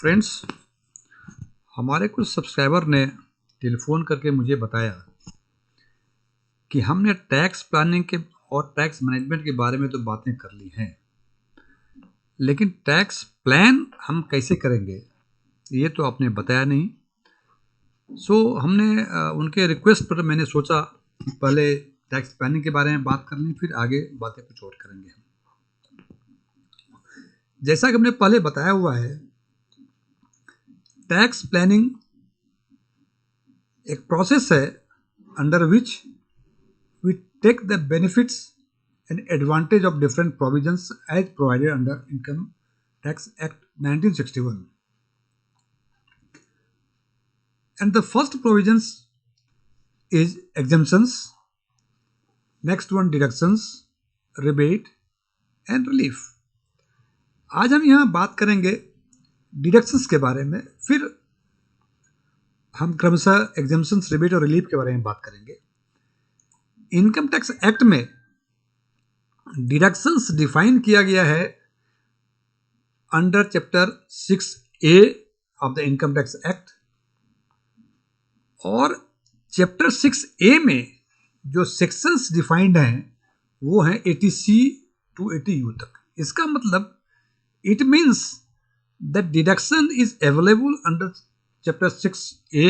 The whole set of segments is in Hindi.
फ्रेंड्स, हमारे कुछ सब्सक्राइबर ने टेलीफोन करके मुझे बताया कि हमने टैक्स प्लानिंग के और टैक्स मैनेजमेंट के बारे में तो बातें कर ली हैं, लेकिन टैक्स प्लान हम कैसे करेंगे ये तो आपने बताया नहीं। हमने उनके रिक्वेस्ट पर मैंने सोचा कि पहले टैक्स प्लानिंग के बारे में बात कर लें, फिर आगे बातें कुछ और करेंगे हम। जैसा कि हमने पहले बताया हुआ है, टैक्स प्लानिंग एक प्रोसेस है under which we take the benefits and advantage of different provisions as provided under Income Tax Act 1961. And the first provisions is exemptions, next one deductions, rebate and relief. आज हम यहाँ बात करेंगे डिडक्शंस के बारे में, फिर हम क्रमशः एग्जेम्पशंस, रिबेट और रिलीफ के बारे में बात करेंगे। इनकम टैक्स एक्ट में डिडक्शंस डिफाइन किया गया है under chapter 6A of the income tax act, और चैप्टर 6A में जो सेक्शंस डिफाइंड हैं वो हैं 80C to 80U तक। इसका मतलब it means that deduction is available under chapter 6A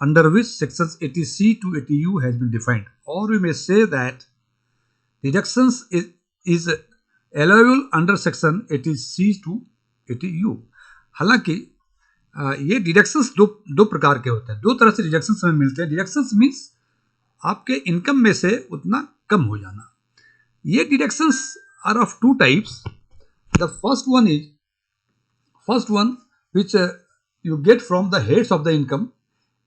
under which sections 80C to 80U has been defined, और we may say that deductions is allowable under section 80C to 80U। हालांकि ये डिडक्शंस दो प्रकार के होते हैं, दो तरह से डिडक्शंस हमें मिलते हैं। डिडक्शंस मीन्स आपके इनकम में से उतना कम हो जाना। ये deductions are of two types. The first one which you get from the heads of the income,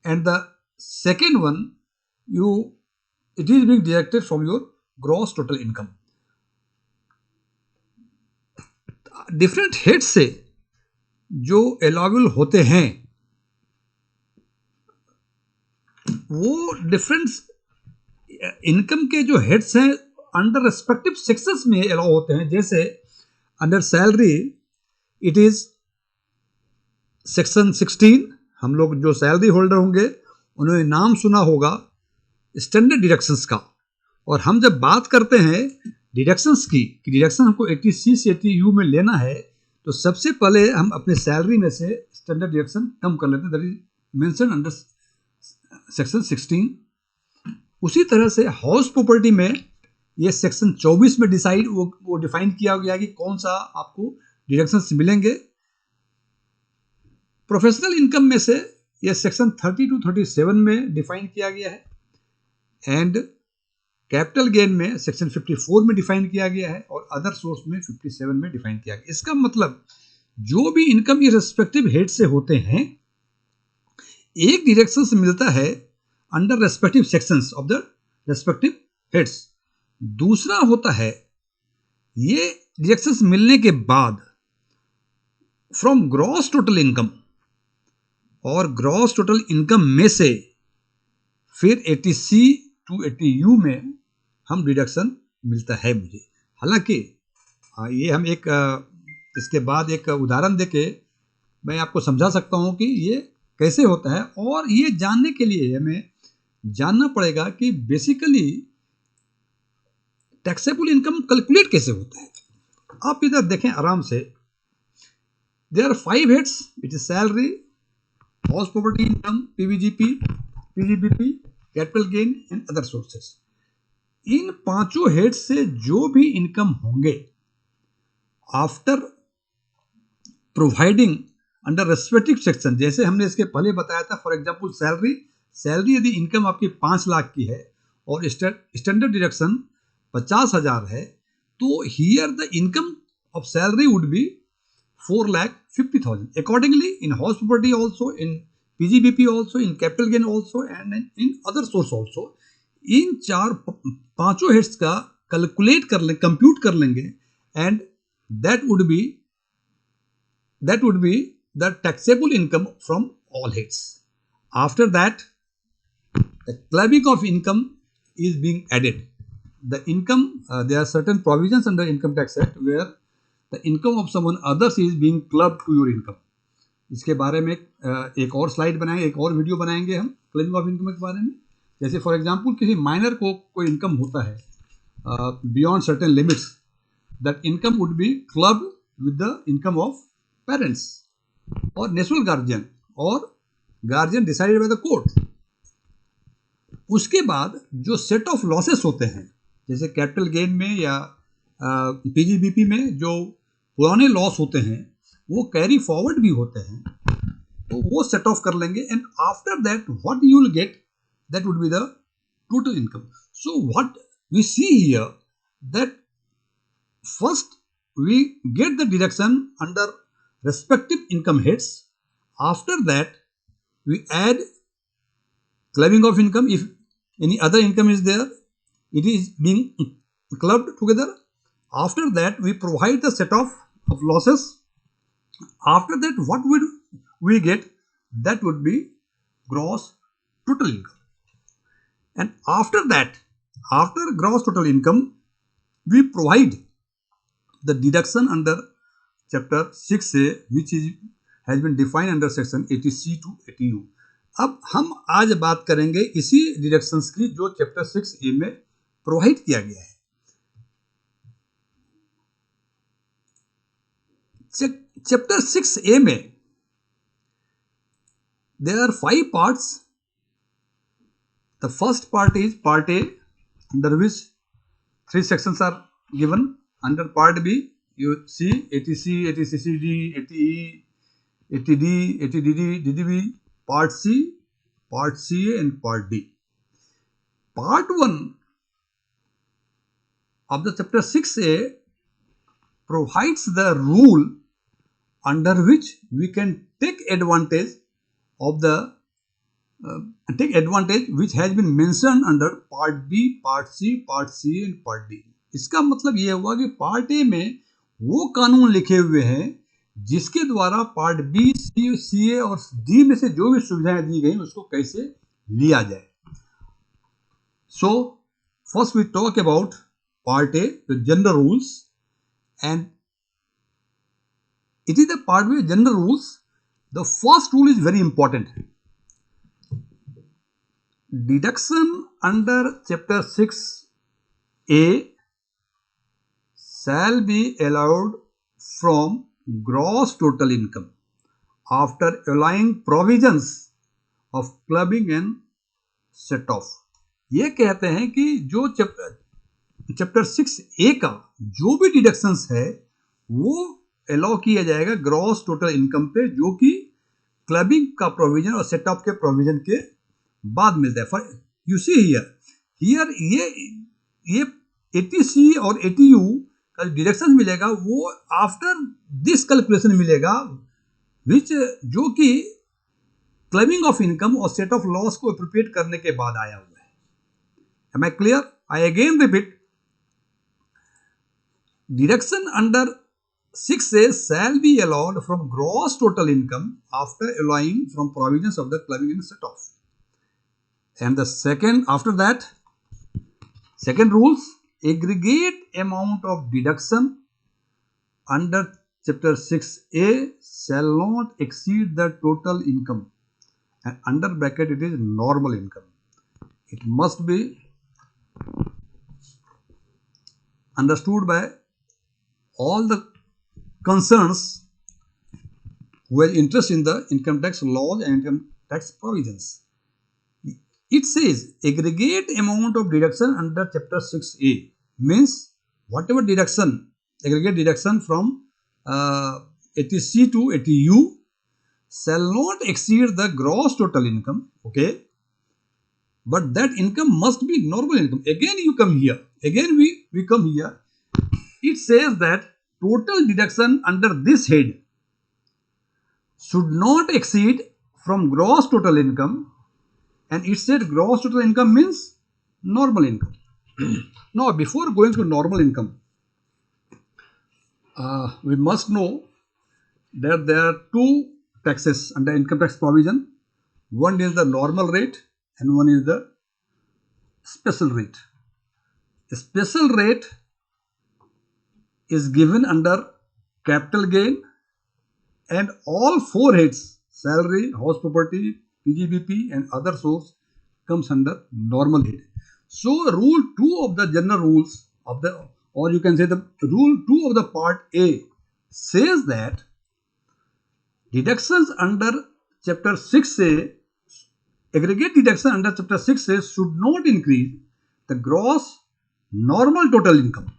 and the second one it is being deducted from your gross total income. Different head से जो अलाउबल होते हैं वो डिफरेंट इनकम के जो हेड्स हैं अंडर रेस्पेक्टिव सेक्शंस में अलाउ होते हैं। जैसे under salary it is section 16। हम लोग जो सैलरी होल्डर होंगे उन्होंने नाम सुना होगा स्टैंडर्ड डिडक्शंस का, और हम जब बात करते हैं डिडक्शंस की कि डिडक्शन हमको 80C से 80U में लेना है, तो सबसे पहले हम अपने सैलरी में से स्टैंडर्ड डिडक्शन कम कर लेते हैं, that is mention under section 16। उसी तरह से हाउस प्रॉपर्टी में ये सेक्शन 24 में वो डिफाइन किया गया कि कौन सा आपको डिडक्शंस मिलेंगे। प्रोफेशनल इनकम में से ये सेक्शन 30 to 37 में डिफाइन किया गया है, एंड कैपिटल गेन में सेक्शन 54 में डिफाइन किया गया है, और अदर सोर्स में 57 में डिफाइन किया गया। इसका मतलब जो भी इनकम ये रेस्पेक्टिव हेड से होते हैं, एक डिडक्शन से मिलता है under respective sections of the respective heads. दूसरा होता है ये डिडक्शंस मिलने के बाद फ्रॉम ग्रॉस टोटल इनकम, और ग्रॉस टोटल इनकम में से फिर 80C to 80U में हम डिडक्शन मिलता है मुझे। हालांकि ये हम इसके बाद एक उदाहरण देके मैं आपको समझा सकता हूं कि ये कैसे होता है, और ये जानने के लिए हमें जानना पड़ेगा कि बेसिकली टैक्सेबल इनकम कैलकुलेट कैसे होता है। आप इधर देखें आराम से, there are 5 heads, it is salary, house property income, PVGP, PGBP, capital gain and other sources. इन पांचों हेड से जो भी इनकम होंगे after providing under respective section, जैसे हमने इसके पहले बताया था, फॉर एग्जांपल सैलरी यदि इनकम आपकी 5 लाख की है और स्टैंडर्ड डिडक्शन 50,000 है, तो here the income of salary would be 4,50,000। Accordingly in house property also, in PGBP also, in capital gain also, and in other source also, इन पांचों हेड्स का कैलकुलेट कर लें, कंप्यूट कर लेंगे, and that would be the taxable income from all heads. After that the clubbing of income is being added. The income, there are certain provisions under income tax act where the income of someone others is being clubbed to your income. इसके बारे में एक और स्लाइड बनाएंगे, एक और वीडियो बनाएंगे हम क्लेमिंग ऑफ इनकम के बारे में। जैसे फॉर एग्जांपल किसी माइनर को कोई इनकम होता है beyond certain limits, that income would be club with the income of parents और नेचुरल गार्जियन और guardian decided by the court. उसके बाद जो सेट ऑफ लॉसेस होते हैं, जैसे कैपिटल गेन में या पीजीबीपी में जो पुराने लॉस होते हैं वो कैरी फॉरवर्ड भी होते हैं, तो वो सेट ऑफ कर लेंगे and after that what you will get, that would be the total income. So what we see here, that first we get the deduction under respective income heads. After that we add clubbing of income. If any other income is there, it is being clubbed together. After that we provide the set of losses. After that what would we get, that would be gross total income. And after that, after gross total income, we provide the deduction under chapter 6A which has been defined under section 80C to 80U. अब हम आज बात करेंगे इसी डिडक्शंस की जो चैप्टर 6A में प्रोवाइड किया गया है। चैप्टर 6A में there are 5 parts. The first part is part A, under which 3 sections are given. Under part B, you see 80C, 80CCD, 80E, 80D, 80DD, DDB, part C, part CA and part D. Part 1 of the chapter 6A provides the rule under which we can take advantage of the which has been mentioned under part B, part C, part C and part D. इसका मतलब यह हुआ कि पार्ट ए में वो कानून लिखे हुए हैं जिसके द्वारा पार्ट बी, सी ए और डी में से जो भी सुविधाएं दी गई उसको कैसे लिया जाए। So first we talk about part A, the general rules, and it is the part B general rules. The first rule is very important. Deduction under chapter 6A shall be allowed from gross total income after allowing provisions of clubbing and set off. ये कहते हैं कि जो चैप्टर 6A का जो भी डिडक्शंस है वो अलाउ किया जाएगा ग्रॉस टोटल इनकम पे, जो कि क्लबिंग का प्रोविजन और सेट ऑफ के प्रोविजन के बाद मिलता है। फॉर यू सी हियर ये 80C और 80U का डिडक्शन मिलेगा वो आफ्टर दिस कैलकुलेशन मिलेगा, विच जो कि क्लेमिंग ऑफ इनकम और सेट ऑफ लॉस को अप्रोप्रिएट करने के बाद आया हुआ है। Am I clear? I again repeat, deduction under 6A shall be allowed from gross total income after allowing from provisions of the clubbing and set off. And the second, after that, second rules, aggregate amount of deduction under chapter 6A shall not exceed the total income, and under bracket it is normal income. It must be understood by all the concerns who have interest in the income tax laws and income tax provisions. It says aggregate amount of deduction under chapter 6A means whatever deduction, aggregate deduction from 80C to 80U shall not exceed the gross total income, okay? But that income must be normal income. Again you come here, again we come here. It says that total deduction under this head should not exceed from gross total income, and it said gross total income means normal income. Now before going to normal income, we must know that there are 2 taxes under income tax provision. One is the normal rate and one is the special rate. The special rate is given under capital gain and all four heads, salary, house property, PGBP and other source comes under normal head. So rule 2 of the general rules of the, or you can say the rule 2 of the part A says that deductions under chapter 6A, aggregate deduction under chapter 6A should not increase the gross normal total income.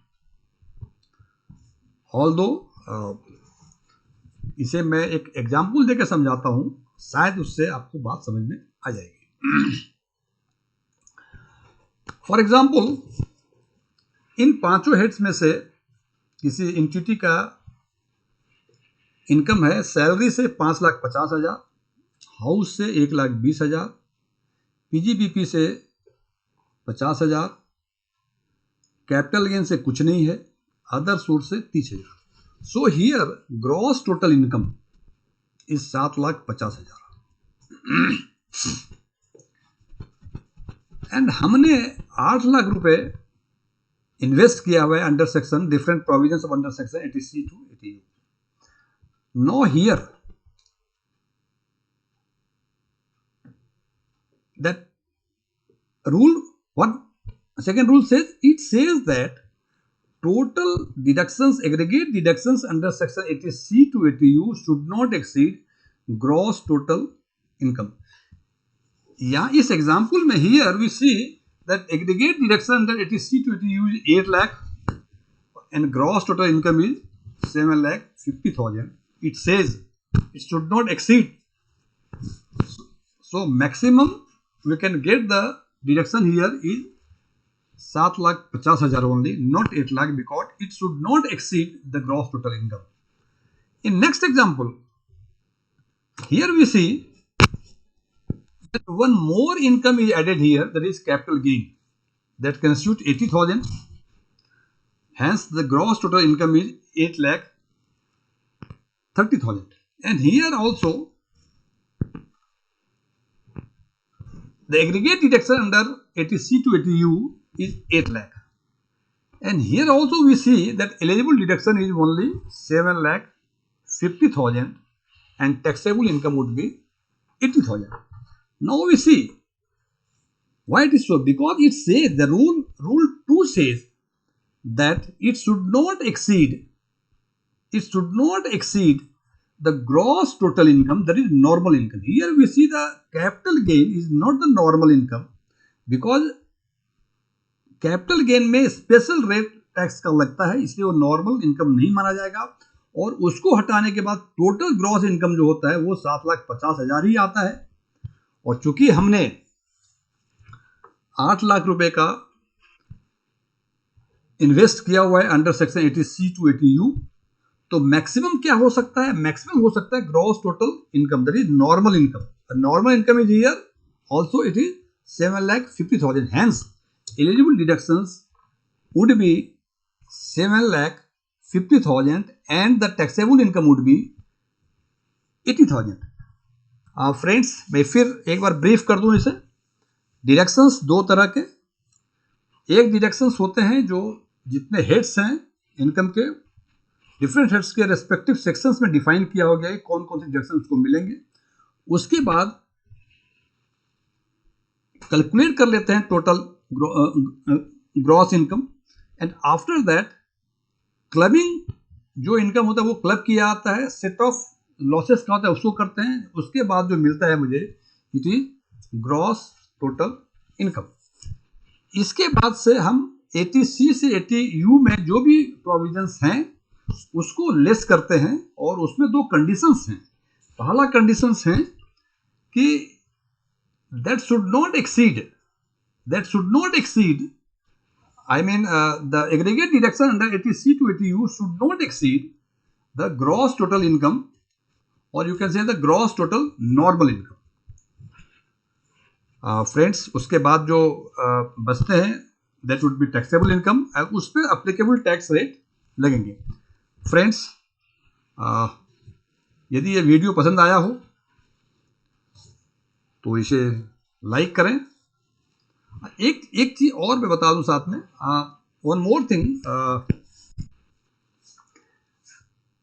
Although इसे मैं एक एग्जाम्पल देकर समझाता हूं, शायद उससे आपको बात समझ में आ जाएगी. फॉर एग्जाम्पल, इन पांचों हेड्स में से किसी एंटिटी का इनकम है सैलरी से 5,50,000, हाउस से 1,20,000, पीजीबीपी से 50,000, कैपिटल गेन से कुछ नहीं है, अदर सोर्स से 30,000. So here gross total income is 7,50,000. And हमने 8 लाख रुपए इन्वेस्ट किया हुआ है under section different provisions of under section 80C to 80U. Now here that rule, what second rule says, it says that total deductions, aggregate deductions under section 80C to 80U should not exceed gross total income. Yeah, इस example में here we see that aggregate deduction under 80C to 80U is 8 lakh and gross total income is 7,50,000. It says it should not exceed. So maximum we can get the deduction here is 7,50,000 only, not 8 lakh, because it should not exceed the gross total income. In next example, here we see that one more income is added here, that is capital gain, that constitute 80,000. Hence the gross total income is 8,30,000. And here also the aggregate deduction under 80C to 80U is 8 lakh. And here also we see that eligible deduction is only 7,50,000 and taxable income would be 80,000. Now we see why it is so, because it says the rule 2 says that it should not exceed the gross total income, that is normal income. Here we see the capital gain is not the normal income, because capital gain में स्पेशल रेट टैक्स का लगता है, इसलिए वो नॉर्मल इनकम नहीं माना जाएगा. और उसको हटाने के बाद टोटल ग्रॉस इनकम जो होता है वो 7,50,000 ही आता है. और चूंकि हमने 8 लाख रुपए का इन्वेस्ट किया हुआ है under section 80C to 80U, तो मैक्सिमम क्या हो सकता है? मैक्सिमम हो सकता है gross total income, that is normal income. Normal income is here also it is 7,50,000. Hence eligible deductions would be 7,50,000 and the taxable income would be 80,000. Friends, मैं फिर एक बार ब्रीफ कर दूं इसे. डिडक्शंस दो तरह के, एक डिडक्शंस होते हैं जो जितने हेड्स हैं इनकम के, डिफरेंट हेड्स के रेस्पेक्टिव सेक्शंस में डिफाइन किया हो गया है कौन कौन से डिडक्शन उसको मिलेंगे. उसके बाद कैलकुलेट कर लेते हैं total gross income, and after that clubbing जो इनकम होता है वो क्लब किया जाता है, सेट ऑफ लॉसेस का होता है उसको करते हैं. उसके बाद जो मिलता है मुझे it is gross total income. इसके बाद से हम 80C से 80U में जो भी प्रोविजंस हैं उसको लेस करते हैं, और उसमें दो कंडीशंस हैं. पहला कंडीशंस है कि that should not exceed, I mean the aggregate deduction under 80C to 80U should not exceed the gross total income, or you can say the gross total normal income. Friends, उसके बाद जो बचते हैं that would be taxable income, उस पर applicable tax rate लगेंगे. फ्रेंड्स, यदि ये वीडियो पसंद आया हो तो इसे लाइक करें. एक चीज और मैं बता दूं साथ में, one more thing,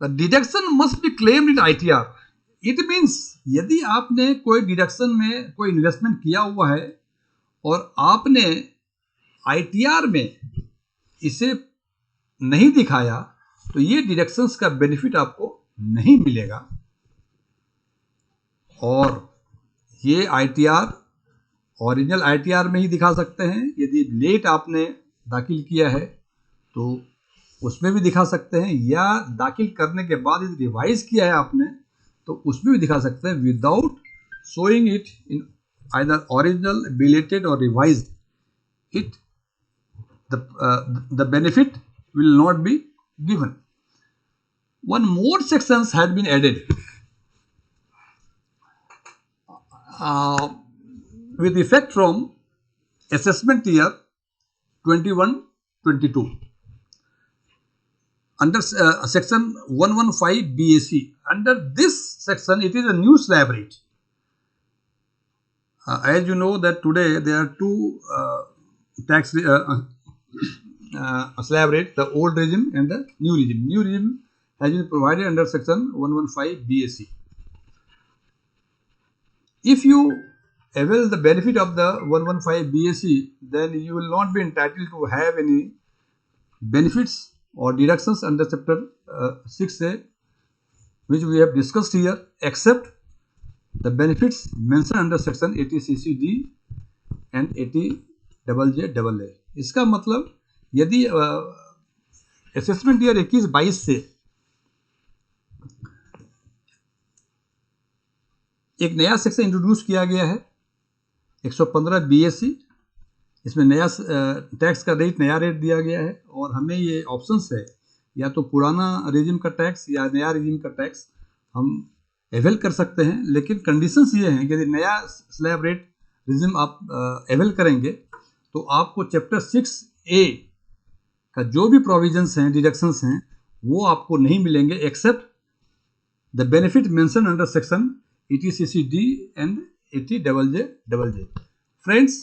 the deduction must be claimed in ITR। It means यदि आपने कोई डिडक्शन में कोई इन्वेस्टमेंट किया हुआ है और आपने ITR में इसे नहीं दिखाया तो ये डिडक्शंस का बेनिफिट आपको नहीं मिलेगा। और ये ITR ओरिजिनल ITR में ही दिखा सकते हैं। यदि लेट आपने दाखिल किया है तो उसमें भी दिखा सकते हैं, या दाखिल करने के बाद यदि रिवाइज किया है आपने तो उसमें भी दिखा सकते हैं without showing it in either original, belated और revised it the benefit will not be given. One more sections had been added with effect from assessment year 21-22 under section 115 BAC. Under this section it is a new slab rate. As you know that today there are two tax slab rate, the old regime and the new regime. New regime has been provided under section 115 BAC. If you avail the benefit of the 115 BAC, then you will not be entitled to have any benefits or deductions under chapter 6A, which we have discussed here, except the benefits mentioned under section 80CCD and 80JJAA. इसका मतलब यदि असेसमेंट ईयर 21-22 से एक नया सेक्शन इंट्रोड्यूस किया गया है 115 BAC, इसमें नया टैक्स का रेट, नया रेट दिया गया है और हमें ये ऑप्शंस है या तो पुराना रेजिम का टैक्स या नया रेजिम का टैक्स हम अवेल कर सकते हैं। लेकिन कंडीशंस ये हैं कि यदि नया स्लैब रेट रेजिम आप अवेल करेंगे तो आपको चैप्टर 6A का जो भी प्रोविजंस हैं, डिडक्शंस हैं, वो आपको नहीं मिलेंगे except the benefit mention under section 80CCD and 80JJAA। Friends,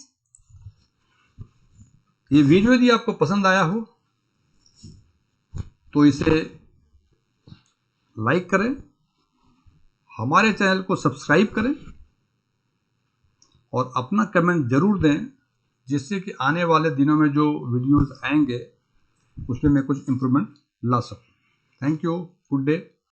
ये वीडियो यदि आपको पसंद आया हो तो इसे लाइक करें, हमारे चैनल को सब्सक्राइब करें और अपना कमेंट जरूर दें, जिससे कि आने वाले दिनों में जो वीडियोस आएंगे उसमें मैं कुछ इम्प्रूवमेंट ला सकूं। Thank you, good day.